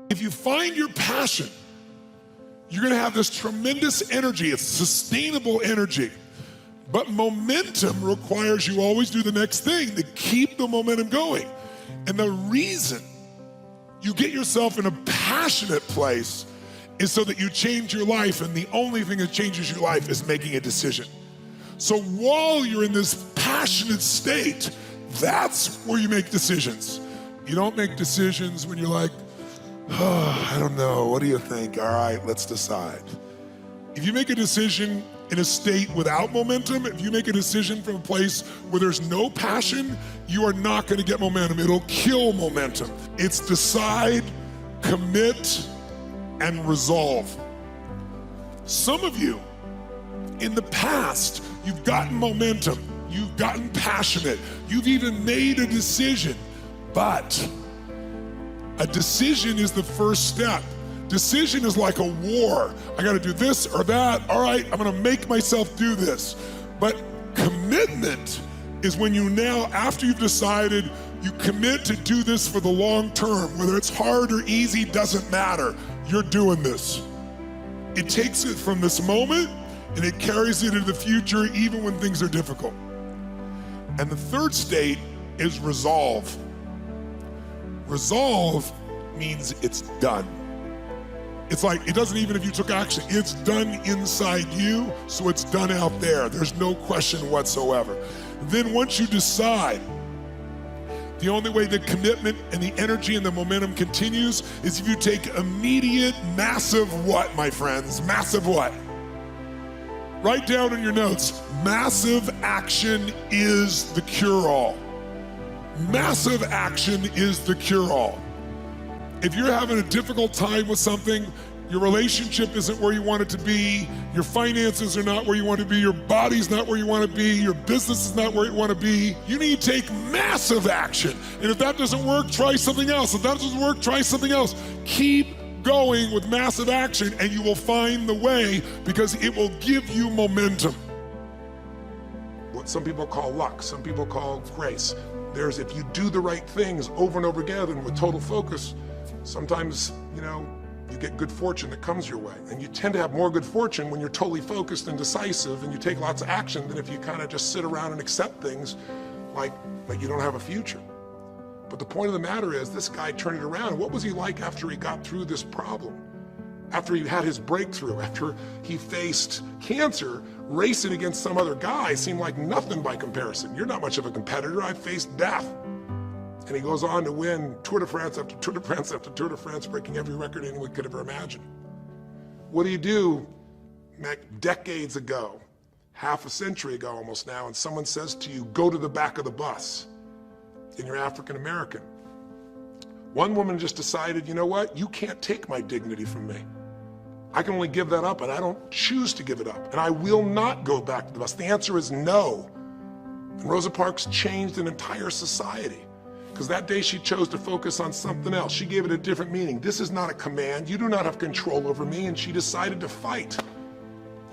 If you find your passion, you're gonna have this tremendous energy. It's sustainable energy. But momentum requires you always do the next thing to keep the momentum going. And the reason you get yourself in a passionate place is so that you change your life, and the only thing that changes your life is making a decision. So while you're in this passionate state, that's where you make decisions. You don't make decisions when you're like, oh, I don't know, what do you think? All right, let's decide. If you make a decision in a state without momentum, if you make a decision from a place where there's no passion, you are not gonna get momentum. It'll kill momentum. It's decide, commit, and resolve. Some of you, in the past, you've gotten momentum, you've gotten passionate, you've even made a decision, but a decision is the first step. Decision is like a war. I gotta do this or that. All right, I'm gonna make myself do this. But commitment is when you now, after you've decided, you commit to do this for the long term. Whether it's hard or easy, doesn't matter. You're doing this. It takes it from this moment and it carries it into the future even when things are difficult. And the third state is resolve. Resolve means it's done. It's like, it doesn't even if you took action, it's done inside you, so it's done out there. There's no question whatsoever. Then once you decide, the only way the commitment and the energy and the momentum continues is if you take immediate, massive what, my friends? Massive what? Write down in your notes, massive action is the cure-all. Massive action is the cure-all. If you're having a difficult time with something, your relationship isn't where you want it to be, your finances are not where you want to be, your body's not where you want to be, your business is not where you want to be, you need to take massive action. And if that doesn't work, try something else. If that doesn't work, try something else. Keep going with massive action and you will find the way, because it will give you momentum. What some people call luck, some people call grace. There's, if you do the right things over and over again and with total focus, sometimes, you get good fortune that comes your way. And you tend to have more good fortune when you're totally focused and decisive and you take lots of action than if you kind of just sit around and accept things like you don't have a future. But the point of the matter is, this guy turned it around. What was he like after he got through this problem? After he had his breakthrough, after he faced cancer, racing against some other guy seemed like nothing by comparison. You're not much of a competitor. I faced death. And he goes on to win Tour de France after Tour de France after Tour de France, breaking every record anyone could ever imagine. What do you do decades ago, half a century ago almost now, and someone says to you, go to the back of the bus, and you're African American? One woman just decided, you know what? You can't take my dignity from me. I can only give that up, and I don't choose to give it up, and I will not go back to the bus. The answer is no. And Rosa Parks changed an entire society, because that day she chose to focus on something else. She gave it a different meaning. This is not a command. You do not have control over me. And she decided to fight.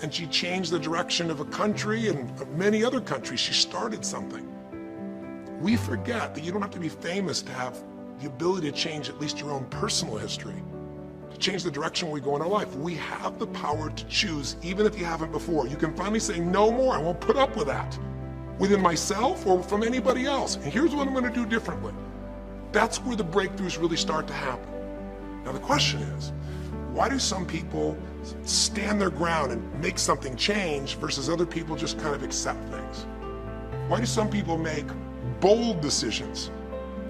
And she changed the direction of a country and of many other countries. She started something. We forget that you don't have to be famous to have the ability to change at least your own personal history, to change the direction we go in our life. We have the power to choose, even if you haven't before. You can finally say, no more, I won't put up with that, within myself or from anybody else. And here's what I'm gonna do differently. That's where the breakthroughs really start to happen. Now the question is, why do some people stand their ground and make something change versus other people just kind of accept things? Why do some people make bold decisions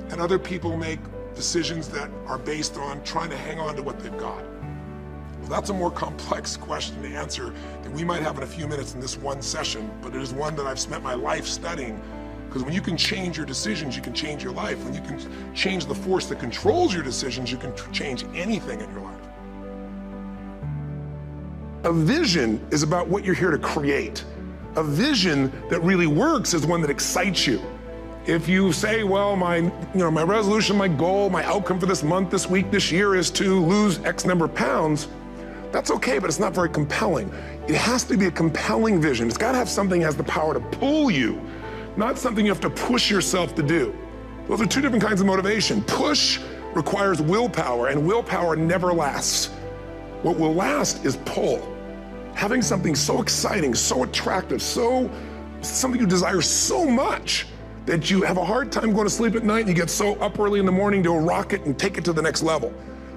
and other people make decisions that are based on trying to hang on to what they've got? Well, that's a more complex question to answer than we might have in a few minutes in this one session, but it is one that I've spent my life studying, because when you can change your decisions, you can change your life. When you can change the force that controls your decisions, you can change anything in your life. A vision is about what you're here to create. A vision that really works is one that excites you. If you say, well, my resolution, my goal, my outcome for this month, this week, this year is to lose X number of pounds, that's okay, but it's not very compelling. It has to be a compelling vision. It's got to have something that has the power to pull you, not something you have to push yourself to do. Those are two different kinds of motivation. Push requires willpower, and willpower never lasts. What will last is pull. Having something so exciting, so attractive, something you desire so much that you have a hard time going to sleep at night and you get so up early in the morning to rock it and take it to the next level.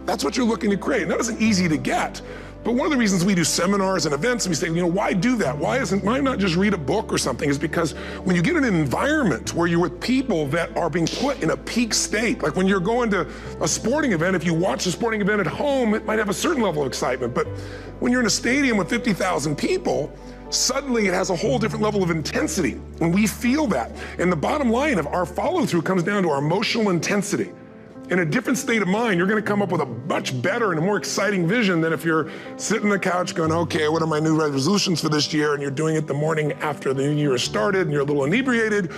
That's what you're looking to create. And that isn't easy to get. But one of the reasons we do seminars and events and we say, why do that? Why not just read a book or something? Is because when you get in an environment where you're with people that are being put in a peak state, like when you're going to a sporting event, if you watch a sporting event at home, it might have a certain level of excitement. But when you're in a stadium with 50,000 people, suddenly it has a whole different level of intensity. And we feel that. And the bottom line of our follow-through comes down to our emotional intensity. In a different state of mind, you're gonna come up with a much better and a more exciting vision than if you're sitting on the couch going, okay, what are my new resolutions for this year? And you're doing it the morning after the new year has started and you're a little inebriated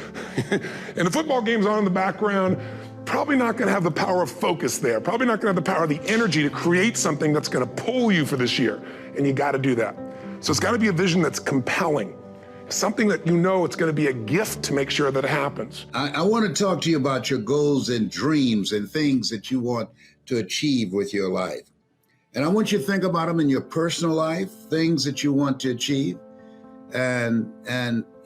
and the football game's on in the background. Probably not gonna have the power of focus there. Probably not gonna have the power of the energy to create something that's gonna pull you for this year. And you gotta do that. So it's gotta be a vision that's compelling. Something that it's going to be a gift to make sure that it happens. I want to talk to you about your goals and dreams and things that you want to achieve with your life. And I want you to think about them in your personal life, things that you want to achieve. And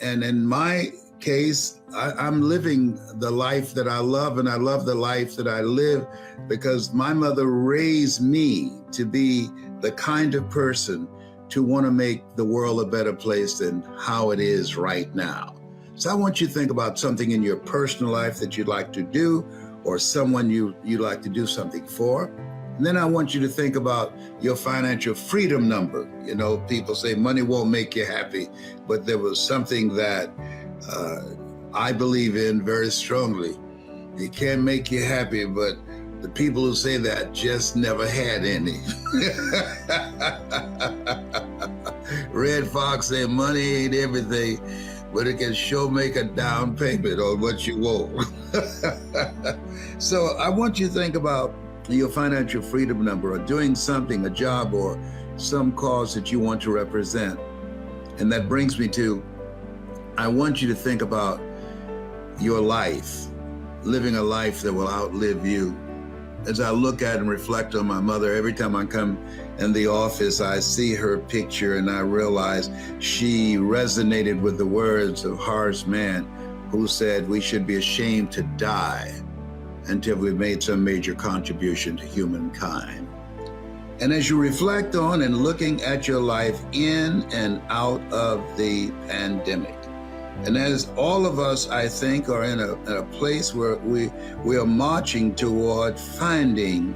in my case, I'm living the life that I love, and I love the life that I live because my mother raised me to be the kind of person to want to make the world a better place than how it is right now. So I want you to think about something in your personal life that you'd like to do, or someone you'd like to do something for. And then I want you to think about your financial freedom number. People say money won't make you happy, but there was something that I believe in very strongly. It can make you happy, but the people who say that just never had any. Red Fox said money ain't everything, but it can sure make a down payment on what you want. So I want you to think about your financial freedom number, or doing something, a job or some cause that you want to represent. And that brings me to, I want you to think about your life, living a life that will outlive you. As I look at and reflect on my mother, every time I come in the office, I see her picture and I realize she resonated with the words of Horace Mann, who said we should be ashamed to die until we've made some major contribution to humankind. And as you reflect on and looking at your life in and out of the pandemic, and as all of us, I think, are in a place where we are marching toward finding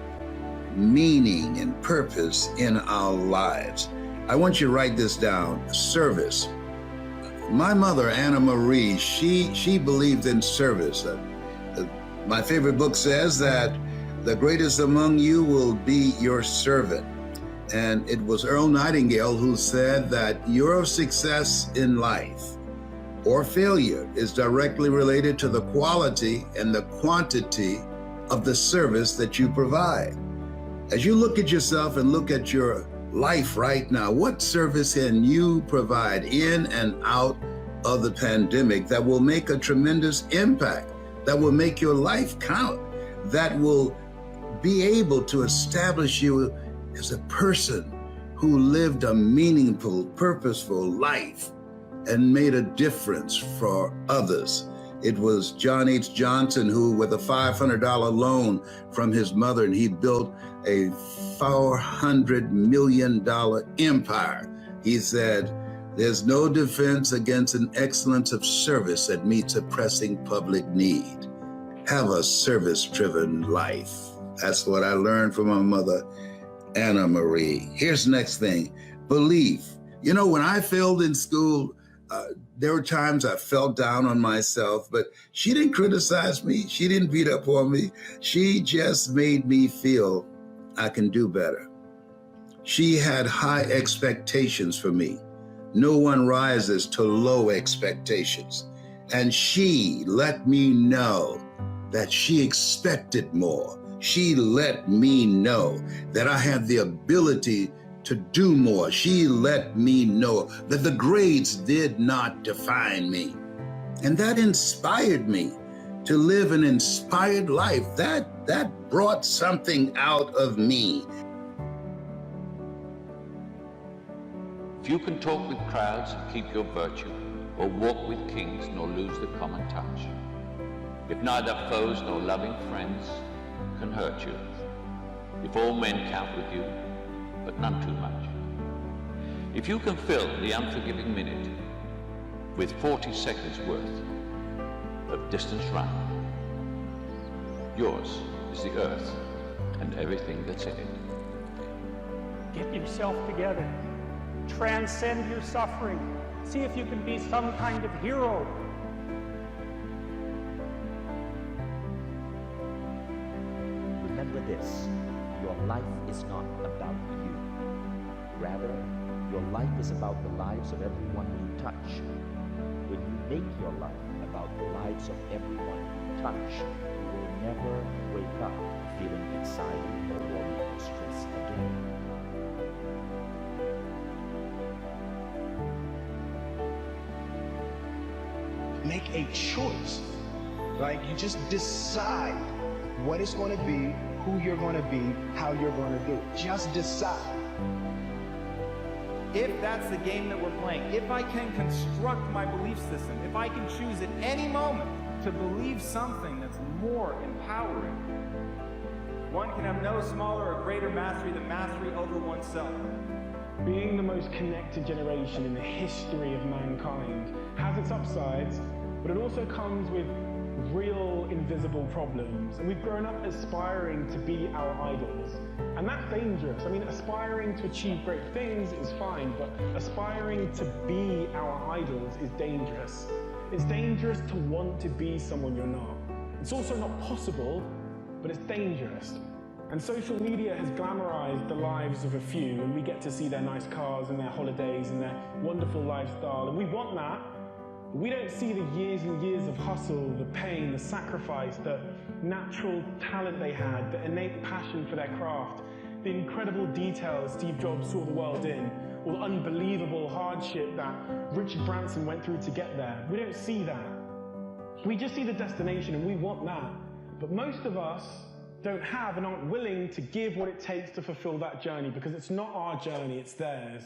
meaning and purpose in our lives. I want you to write this down: service. My mother, Anna Marie, she believed in service. My favorite book says that the greatest among you will be your servant. And it was Earl Nightingale who said that your success in life or failure is directly related to the quality and the quantity of the service that you provide. As you look at yourself and look at your life right now, what service can you provide in and out of the pandemic that will make a tremendous impact, that will make your life count, that will be able to establish you as a person who lived a meaningful, purposeful life and made a difference for others? It was John H. Johnson who, with a $500 loan from his mother, and he built a $400 million empire. He said, "There's no defense against an excellence of service that meets a pressing public need." Have a service-driven life. That's what I learned from my mother, Anna Marie. Here's the next thing: belief. When I failed in school, there were times I felt down on myself, but she didn't criticize me. She didn't beat up on me. She just made me feel I can do better. She had high expectations for me. No one rises to low expectations. And she let me know that she expected more. She let me know that I had the ability to do more. She let me know that the grades did not define me. And that inspired me to live an inspired life. That brought something out of me. If you can talk with crowds and keep your virtue, or walk with kings nor lose the common touch, if neither foes nor loving friends can hurt you, if all men count with you, but none too much, if you can fill the unforgiving minute with 40 seconds worth of distance run, yours is the earth and everything that's in it. Get yourself together. Transcend your suffering. See if you can be some kind of hero. Remember this, your life is not about you. Rather, your life is about the lives of everyone you touch. When you make your life about the lives of everyone you touch, you will never wake up feeling anxiety or worry or stress again. Make a choice. Like, you just decide what it's going to be, who you're going to be, how you're going to do it. Just decide. If that's the game that we're playing, if I can construct my belief system, if I can choose at any moment to believe something that's more empowering, one can have no smaller or greater mastery than mastery over oneself. Being the most connected generation in the history of mankind has its upsides, but it also comes with real invisible problems. And we've grown up aspiring to be our idols. And that's dangerous. I mean, aspiring to achieve great things is fine, but aspiring to be our idols is dangerous. It's dangerous to want to be someone you're not. It's also not possible, but it's dangerous. And social media has glamorized the lives of a few, and we get to see their nice cars and their holidays and their wonderful lifestyle, and we want that. But we don't see the years and years of hustle, the pain, the sacrifice, the natural talent they had, the innate passion for their craft, the incredible details Steve Jobs saw the world in, or the unbelievable hardship that Richard Branson went through to get there. We don't see that. We just see the destination, and we want that. But most of us don't have and aren't willing to give what it takes to fulfill that journey, because it's not our journey, it's theirs.